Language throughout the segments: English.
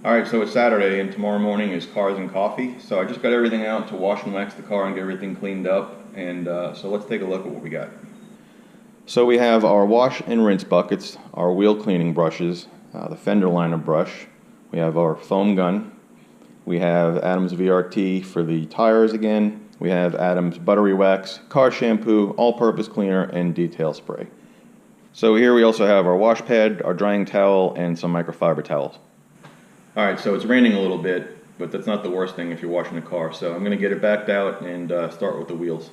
Alright, so it's Saturday and tomorrow morning is cars and coffee. So I just got everything out to wash and wax the car and get everything cleaned up. And so let's take a look at what we got. So we have our wash and rinse buckets, our wheel cleaning brushes, the fender liner brush. We have our foam gun. We have Adams VRT for the tires again. We have Adams buttery wax, car shampoo, all-purpose cleaner, and detail spray. So here we also have our wash pad, our drying towel, and some microfiber towels. Alright, so it's raining a little bit, but that's not the worst thing if you're washing a car. So I'm going to get it backed out and start with the wheels.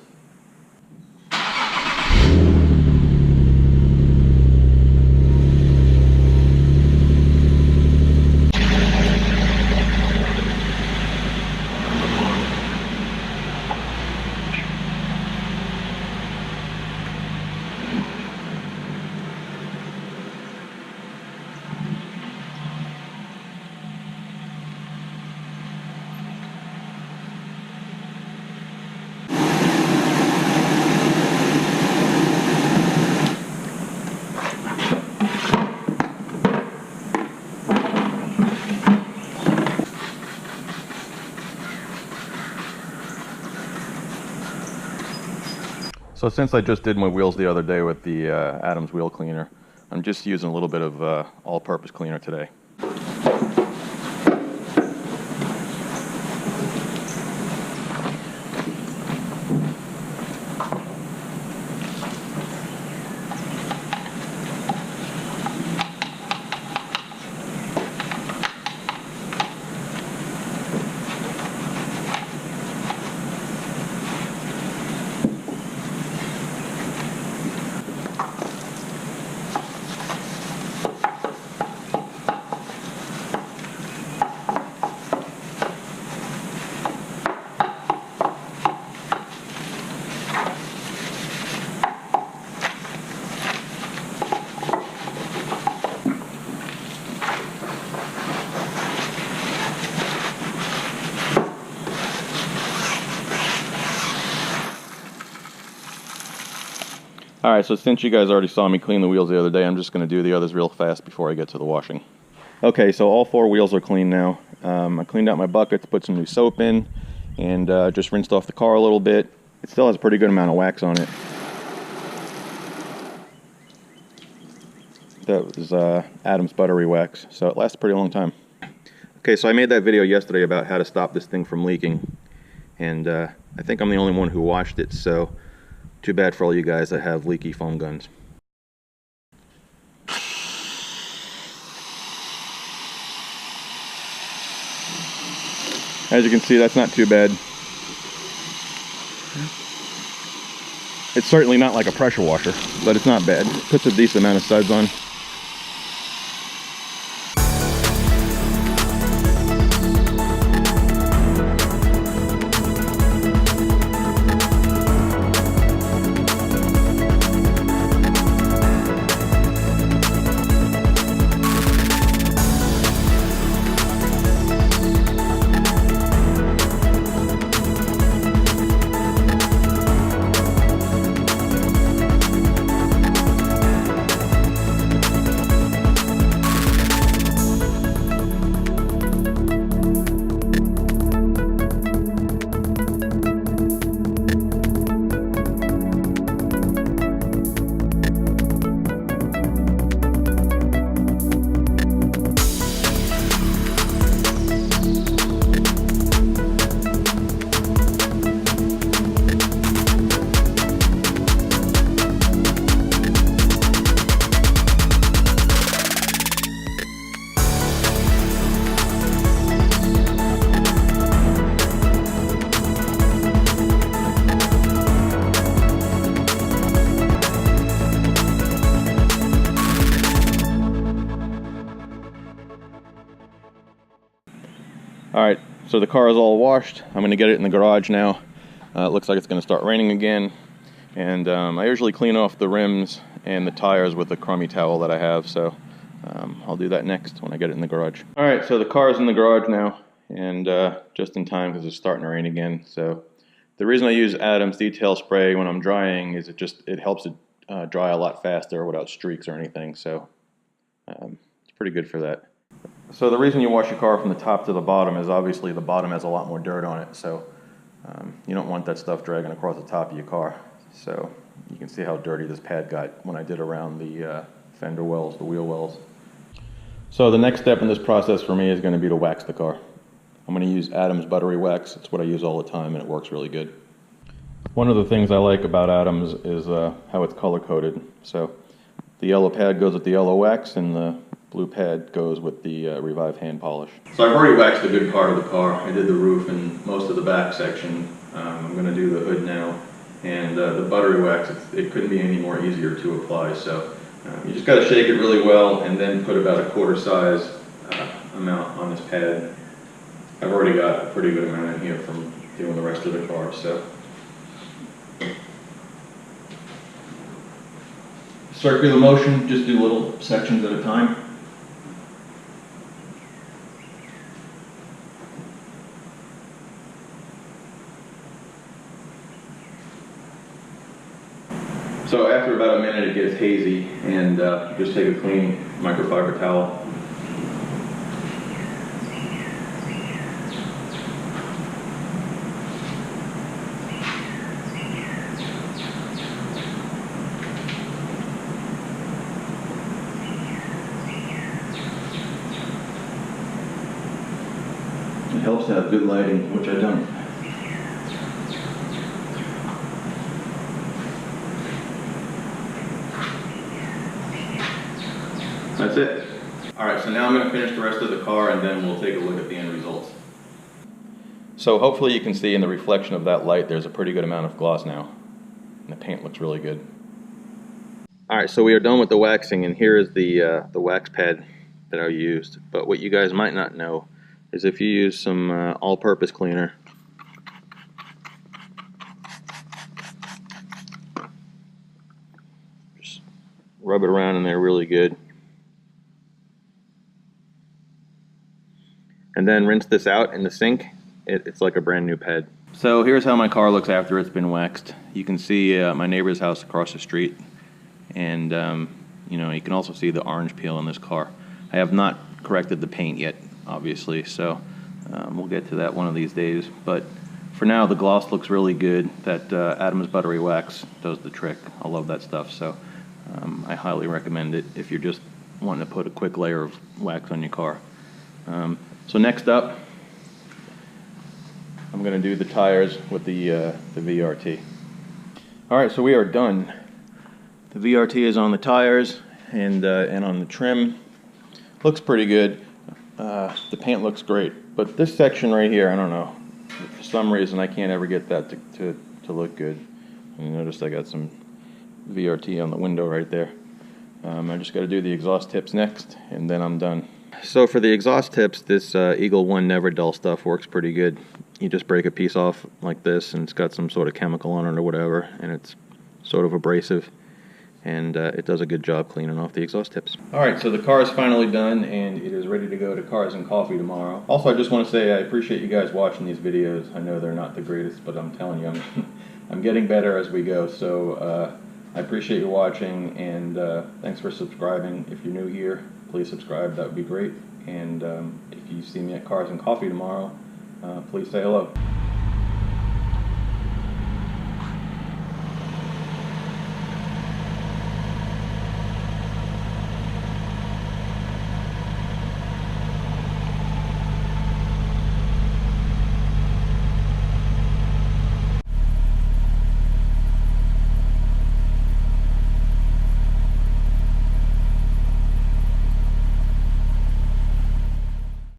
So since I just did my wheels the other day with the Adams wheel cleaner, I'm just using a little bit of all-purpose cleaner today. Alright, so since you guys already saw me clean the wheels the other day, I'm just going to do the others real fast before I get to the washing. Okay, so all four wheels are clean now. I cleaned out my buckets, put some new soap in, and just rinsed off the car a little bit. It still has a pretty good amount of wax on it. That was Adams buttery wax, so it lasts a pretty long time. Okay, so I made that video yesterday about how to stop this thing from leaking, and I think I'm the only one who watched it, so too bad for all you guys that have leaky foam guns. As you can see, that's not too bad. It's certainly not like a pressure washer, but it's not bad. It puts a decent amount of suds on. Alright, so the car is all washed. I'm going to get it in the garage now. It looks like it's going to start raining again. And I usually clean off the rims and the tires with the crummy towel that I have, so I'll do that next when I get it in the garage. Alright, so the car is in the garage now, and just in time because it's starting to rain again. So the reason I use Adams detail spray when I'm drying is it helps it dry a lot faster without streaks or anything, so it's pretty good for that. So the reason you wash your car from the top to the bottom is obviously the bottom has a lot more dirt on it, so you don't want that stuff dragging across the top of your car. So you can see how dirty this pad got when I did around the fender wells, the wheel wells. So the next step in this process for me is going to be to wax the car. I'm going to use Adams Buttery Wax. It's what I use all the time and it works really good. One of the things I like about Adams is how it's color coded. So the yellow pad goes with the yellow wax and the blue pad goes with the Revive hand polish. So I've already waxed a good part of the car. I did the roof and most of the back section. I'm going to do the hood now. And the buttery wax, it couldn't be any more easier to apply. So you just got to shake it really well and then put about a quarter size amount on this pad. I've already got a pretty good amount in here from doing the rest of the car. So circular motion, just do little sections at a time. So after about a minute it gets hazy, and just take a clean microfiber towel. It helps to have good lighting, which I don't. That's it. Alright, so now I'm going to finish the rest of the car and then we'll take a look at the end results. So hopefully you can see in the reflection of that light there's a pretty good amount of gloss now. And the paint looks really good. Alright, so we are done with the waxing and here is the wax pad that I used. But what you guys might not know is if you use some all-purpose cleaner, just rub it around in there really good. And then rinse this out in the sink. It's like a brand new pad. So here's how my car looks after it's been waxed. You can see my neighbor's house across the street, and you know, you can also see the orange peel in this car. I have not corrected the paint yet, obviously, so we'll get to that one of these days. But for now, the gloss looks really good. That Adams Buttery Wax does the trick. I love that stuff, so I highly recommend it if you're just wanting to put a quick layer of wax on your car. So next up, I'm going to do the tires with the VRT. Alright, so we are done. The VRT is on the tires and on the trim. Looks pretty good. The paint looks great. But this section right here, I don't know. For some reason, I can't ever get that to look good. You notice I got some VRT on the window right there. I just got to do the exhaust tips next, and then I'm done. So for the exhaust tips, this Eagle 1 Never Dull stuff works pretty good. You just break a piece off like this, and it's got some sort of chemical on it or whatever, and it's sort of abrasive, and it does a good job cleaning off the exhaust tips. Alright, so the car is finally done, and it is ready to go to Cars and Coffee tomorrow. Also, I just want to say I appreciate you guys watching these videos. I know they're not the greatest, but I'm telling you, I'm getting better as we go, so I appreciate you watching, and thanks for subscribing. If you're new here, please subscribe, that would be great. And if you see me at Cars and Coffee tomorrow, please say hello.